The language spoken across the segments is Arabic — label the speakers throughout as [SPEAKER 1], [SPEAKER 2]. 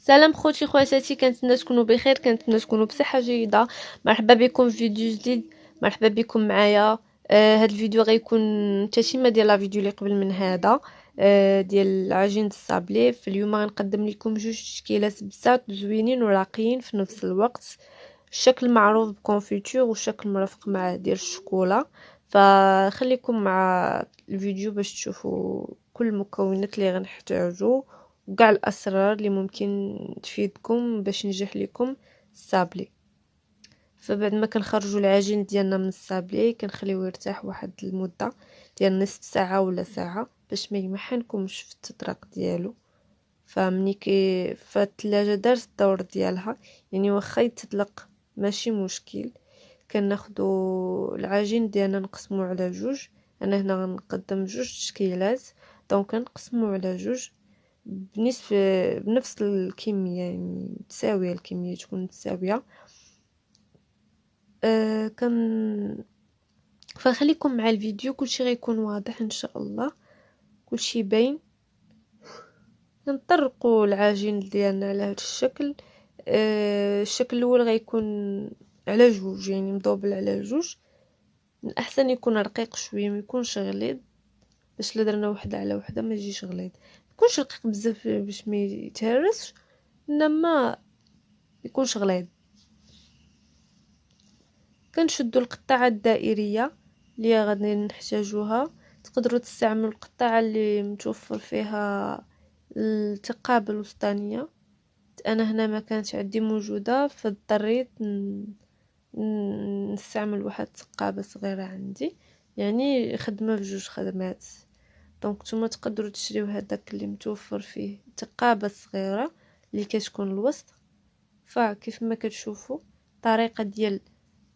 [SPEAKER 1] سلام خوتي خواتاتي، كنتمنى تكونوا بخير، كنتمنى تكونوا بصحه جيده. مرحبا بكم في فيديو جديد، مرحبا بكم معايا. هاد الفيديو غيكون تتمه ديال لا فيديو اللي قبل من هذا، ديال عجينه الصابلي. في اليوم غنقدم لكم جوج تشكيلات بزاف زوينين وراقيين في نفس الوقت. الشكل معروف بكونفيتور والشكل مرافق مع ديال الشوكولا. فخليكم مع الفيديو باش تشوفوا كل المكونات اللي غنحتاجو وكاع الاسرار اللي ممكن تفيدكم باش ينجح لكم الصابلي. فبعد ما كنخرجوا العجين ديالنا من الصابلي كنخليوه يرتاح واحد المده ديال نصف ساعه ولا ساعه باش ما يمحنكمش في التطراق ديالو. فمني في الثلاجه دارت الدور ديالها، يعني واخا يتطلق ماشي مشكل. كناخدو العجين ديالنا نقسمو على جوج. انا هنا غنقدم جوج تشكيلات، دونك كنقسمو على جوج بنفس الكميه، يعني متساويه، الكميه تكون متساويه. فخليكم مع الفيديو، كلشي غيكون واضح ان شاء الله، كلشي باين. نطرقوا العجين ديالنا على هذا الشكل. الشكل الاول غيكون على جوج، يعني مدوبل على جوج. من الاحسن يكون رقيق شويه، ما يكونش غليظ، باش الا درنا وحده على وحده ما يجيش غليظ. ما يكونش رقيق بزاف باش ما يتهرسش، انما يكونش غليظ. كنشدوا القطعه الدائريه اللي غادي نحتاجوها. تقدروا تستعملوا القطعه اللي متوفر فيها الثقابه الوسطانيه. انا هنا ما كانت عندي موجوده، فاضطريت نستعمل واحد الثقابه صغيره عندي، يعني خدمه في جوج خدمات. دونك نتوما تقدروا تشريو هذاك اللي متوفر فيه ثقابه صغيره اللي كتكون الوسط. فكيف ما كتشوفوا طريقه ديال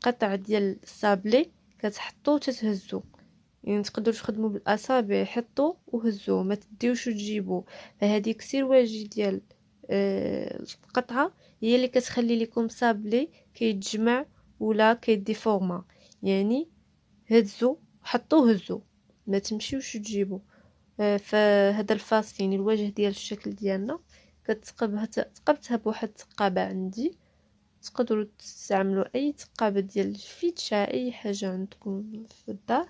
[SPEAKER 1] قطع ديال الصابلي، كتحطوا وتتهزوا، يعني تقدروا تخدموا بالاصابع، حطوا وهزوا، ما تديوش وتجيبوا. فهذه كثير واجي ديال القطعه هي اللي كتخلي لكم صابلي كيتجمع ولا كيديفورما. يعني هزوا، حطوا، هزوا، ما تمشيوش تجيبوا. فهذا الفاس، يعني الوجه ديال الشكل ديالنا، تقبتها بواحد الثقابه عندي. تقدروا تستعملوا اي ثقابه ديال الفيتشا، اي حاجه عندكم في الدار،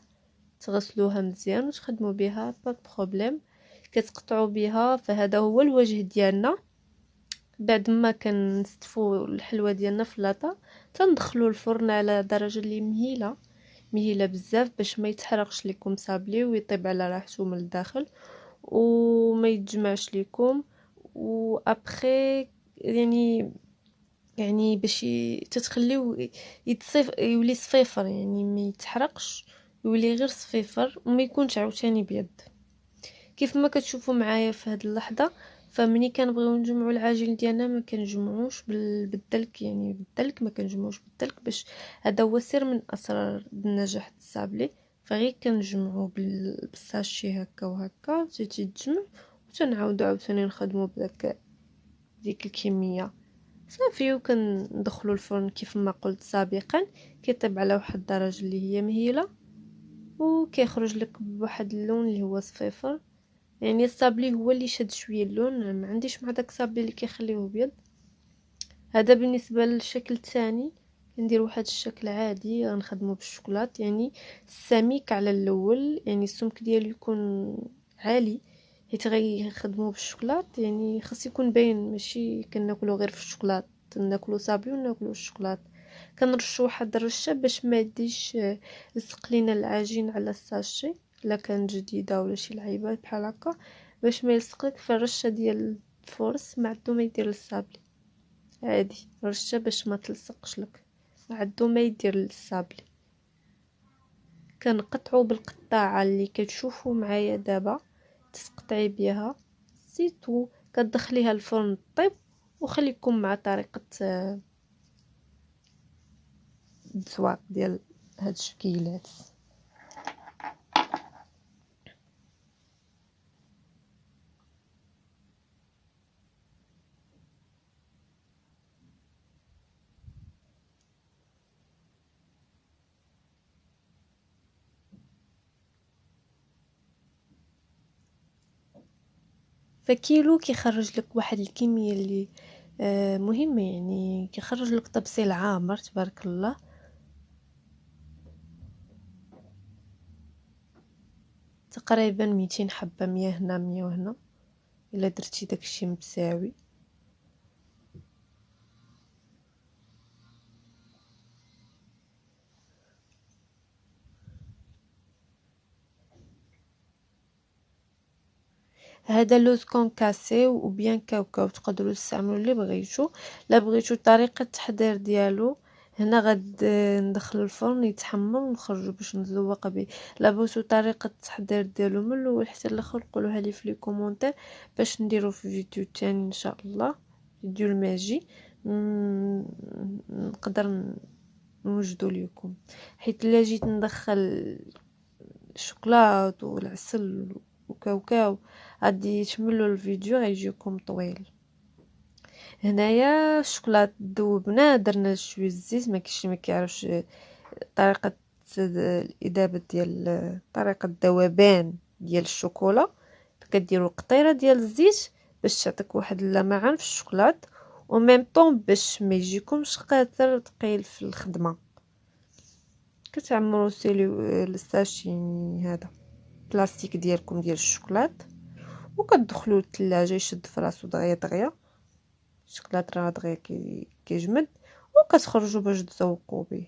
[SPEAKER 1] تغسلوها مزيان وتخدموا بها با بروبليم. كتقطعوا بها. فهذا هو الوجه ديالنا. بعد ما كنستفوا الحلوه ديالنا في لاطا، تندخلوا الفرن على درجه اللي مهيله بزاف باش ما يتحرقش لكم صابلي ويطيب على راحته من الداخل وما يتجمعش لكم. وابخي يعني باش تتخليو يولي صفيفر، يعني ما يتحرقش، يولي غير صفيفر وما يكونش عاوتاني بيض. كيف ما كتشوفوا معايا في هذه اللحظه، فمني كنبغيو نجمعوا العجين ديالنا ما كنجمعوش بالدلك، يعني بالدلك ما كنجمعوش بالدلك، باش هذا هو سر من اسرار النجاح الصابلي. فغير كنجمعوا بالساشي هكا وهكا تيتجمع، وتنعاودوا عاوتاني نخدموا ديك الكميه صافي. وكندخلوا الفرن كيف ما قلت سابقا، كيطيب على واحد الدرجه اللي هي مهيله، وكيخرج لك بواحد اللون اللي هو صفيفر. يعني الصابلي هو اللي شد شويه اللون، ما عنديش مع داك الصابلي اللي كيخليه ابيض. هذا بالنسبه للشكل الثاني. كندير واحد الشكل عادي غنخدمه بالشوكولات، يعني السميك على الاول، يعني السمك ديالو يكون عالي حيت غيخدموه بالشوكولات، يعني خاص يكون باين، ماشي كناكلو غير في الشوكولات، ناكلو صابلي وناكلو الشوكولات. كنرشوا واحد الرشه باش ما يديش لصق لينا العجين على الساشي الا كان جديده ولا شي لعيبه بحال هكا، باش ما يلصقلك في الرشه ديال الفورس. ما عندو ما يدير للصابلي عادي، رشه باش ما تلصقش لك، ما عندو ما يدير للصابلي. كنقطعو بالقطاعه اللي كتشوفوا معايا دابا، تقطعي بها سيتو، كتدخليها الفرن طيب. وخليكم مع طريقه الزواق ديال هاد الشكيلات. فكيلو كيخرج لك واحد الكميه اللي مهمه، يعني كيخرج لك طبسيل عامر تبارك الله. تقريبا 200 حبه، 100 هنا 100 وهنا، الا درتي داكشي متساوي. هذا لوز كونكاسي و بيان كاوكاو، تقدروا تستعملوا اللي بغيتو. لا بغيتو طريقه التحضير ديالو، هنا غاد ندخل الفرن يتحمر ونخرجوا باش نزوق به. لا بغيتو طريقه التحضير ديالو من الاول حتى الاخر، قولوها لي في لي كومونتير باش نديرو في فيديو تاني ان شاء الله، فيديو الماجي نقدر نوجدو لكم. حيت الا جيت ندخل الشوكولات والعسل وكاوكاو غادي تملوا الفيديو، غيجيكم طويل. هنايا الشوكولات ذوبنا، درنا شويه الزيت، ما كاينش ما كيعرفش طريقه الاذابه ديال طريقه الذوبان ديال الشوكولا. كديروا قطيره ديال الزيت باش تعطيك واحد اللمعان في الشوكولات، و ميم طون باش ما يجيكمش قاتر ثقيل في الخدمه. كتعمروا الساشي هذا بلاستيك ديالكم ديال الشوكولات، وكتدخلوا للثلاجه يشد في راسو دغيا دغيا. الشوكولات راه دغيا كيجمد، وكتخرجوا باش تزوقوا به.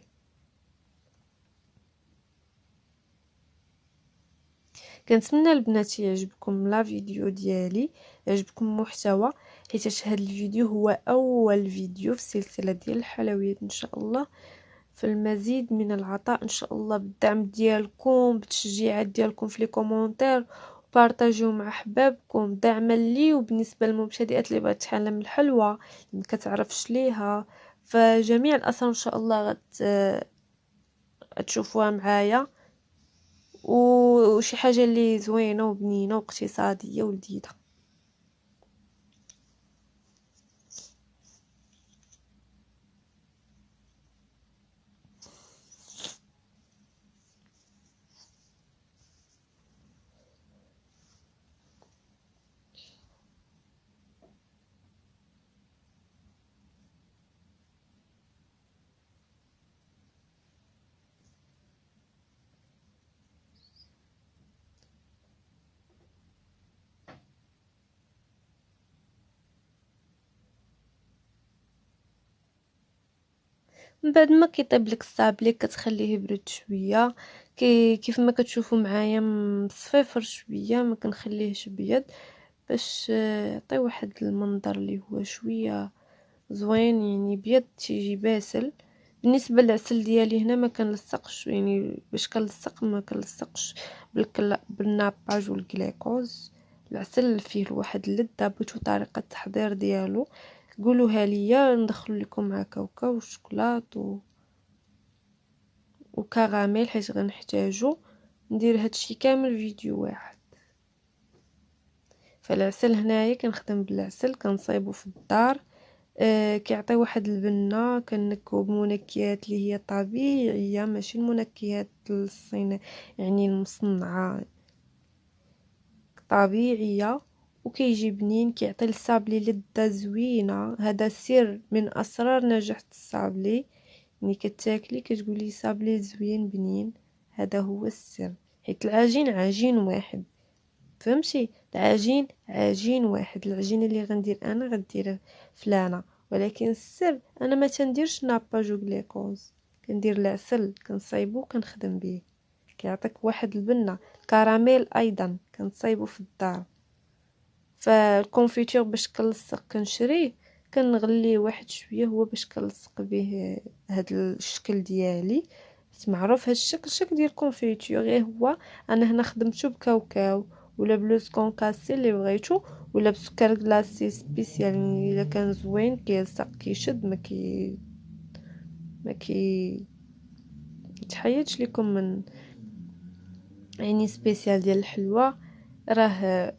[SPEAKER 1] كنتمنى البنات يعجبكم لا فيديو ديالي، يعجبكم المحتوى، حيت هذا الفيديو هو اول فيديو في السلسله ديال الحلويات ان شاء الله. في المزيد من العطاء ان شاء الله، بالدعم ديالكم، بالتشجيعات ديالكم في لي كومونتير، بارطاجيو مع احبابكم دعما لي. وبالنسبه للمبتدئات اللي بغات تتعلم الحلوى اللي كتعرفش ليها، فجميع الاسرار ان شاء الله غتشوفوها معايا، وشي حاجه اللي زوينه وبنينه واقتصاديه ولذيذه. من بعد ما كيطيب لك الصابلي كتخليه يبرد شويه، كيف ما كتشوفوا معايا مصفيفر شويه، ما كنخليهش بيض باش يعطي واحد المنظر اللي هو شويه زوين، يعني بيض تيجي باسل. بالنسبه للعسل ديالي هنا ما كنلصقش، يعني باش كنلصق ما كنلصقش بالناباج والجليكوز. العسل فيه واحد اللذه، بغيتو طريقه التحضير ديالو قولوها ليا، ندخل لكم مع كاوكاو وشوكولات وكراميل، حيت غنحتاجو ندير هادشي كامل فيديو واحد. فالعسل هنايا كنخدم بالعسل، كنصايبو في الدار. كيعطي واحد البنه، كنكو بمنكهات اللي هي طبيعيه، ماشي المنكهات الصينيه يعني المصنعه، طبيعيه، وكيجي بنين، كيعطي الصابلي لذة زوينه. هذا سر من اسرار نجاح الصابلي، ملي كتاكلي كتقولي صابلي زوين بنين، هذا هو السر. حيت العجين عجين واحد، فهمتي؟ العجين عجين واحد. العجينه اللي غندير انا غديرها فلانه، ولكن السر انا ما تنديرش ناباج وغليكوز، كندير العسل كنصايبو كنخدم به، كيعطيك واحد البنه. الكراميل ايضا كنصايبو في الدار. فالكونفيتور باش كنلصق كنشريه، كنغليه واحد شويه هو باش كنلصق به هاد الشكل ديالي. معروف هاد الشكل ديال الكونفيتور، غير هو انا هنا خدمته بكاوكاو ولا بلوز كونكاسي اللي بغيتو، ولا بسكر كلاصي سبيسيال. يعني الا كان زوين كيلصق كيشد ما كي تحيدش لكم من يعني سبيسيال ديال الحلوى. راه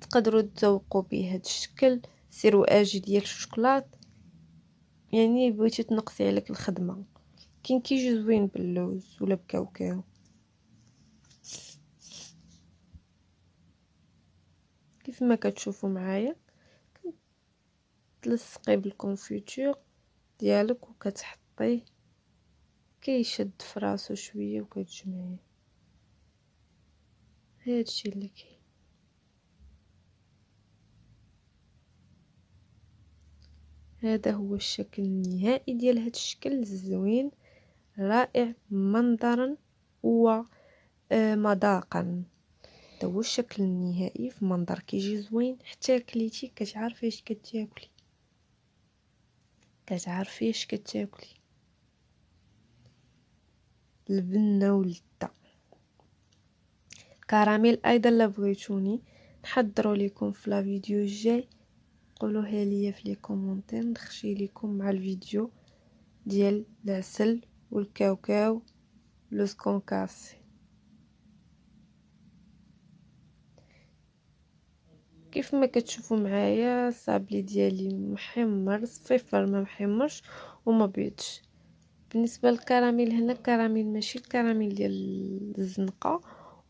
[SPEAKER 1] تقدروا تذوقوا به هذا الشكل سيرواجي ديال الشوكولات. يعني بغيتي تنقصي عليك الخدمه، كاين كيجي زوين باللوز ولا بكاوكاو. كيف ما كتشوفوا معايا تلصقي بالكونفيتور ديالك وكتحطيه كيشد فراسو شويه وكتجمعيه. هادشي اللي كاين. هذا هو الشكل النهائي ديال هاد الشكل الزوين رائع منظرا ومذاقا. هذا هو الشكل النهائي في منظر كيجي زوين، حتى كليتي كتعرفي اش كتاكلي، كتعرفي اش كتاكلي. البنه واللذة. الكراميل ايضا لا بغيتوني نحضروا لكم في لا فيديو الجاي قولوها ليا في لي كومونتير، نخشي لكم مع الفيديو ديال العسل والكاوكاو لو سكونكاسي. كيف ما كتشوفوا معايا الصابلي ديالي محمر صفيفر، ما محمرش وما بيضش. بالنسبه للكراميل هنا، الكراميل ماشي الكراميل ديال الزنقه،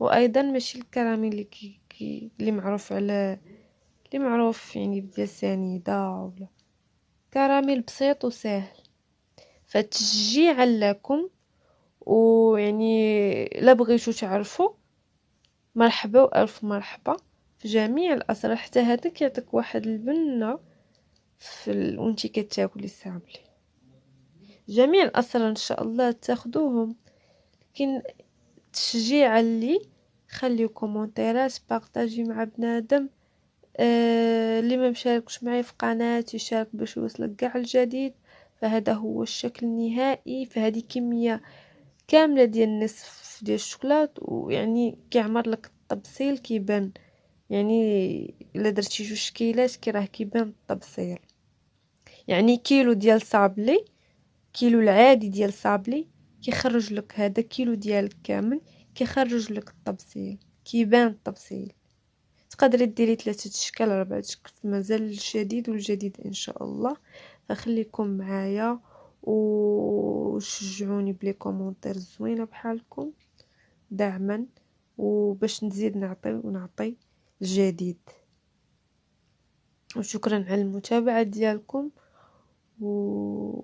[SPEAKER 1] وايضا ماشي الكراميل اللي معروف على اللي معروف يعني ديال سنيده، ولا كراميل بسيط وسهل. فتشجيعا لكم، ويعني لا بغيتو تعرفوا مرحبا والف مرحبا في جميع الاسرار. حتى هذا كيعطيك واحد البنه وانتي كتاكلي السابلي. جميع الاسرار ان شاء الله تاخذوهم، لكن تشجيعا لي خليو كومونتيرات، بارطاجي مع بنادم اللي ما مشاركش معايا في قناتي يشارك باش يوصلك كاع الجديد. فهذا هو الشكل النهائي. فهذه كميه كامله ديال النصف ديال الشوكولات، ويعني كيعمر لك الطبسيل كيبان، يعني الا درتي 2 كيلات كي راه كيبان الطبسيل. يعني كيلو ديال صابلي، كيلو العادي ديال صابلي كيخرج لك هذا كيلو ديالك كامل، كيخرج لك الطبسيل، كيبان الطبسيل. تقدري ديري 3 اشكال 4 اشكال، مازال الجديد والجديد ان شاء الله. فخليكم معايا وشجعوني بلي كومونتير زوينه بحالكم دعما، وباش نزيد نعطي الجديد. وشكرا على المتابعه ديالكم، و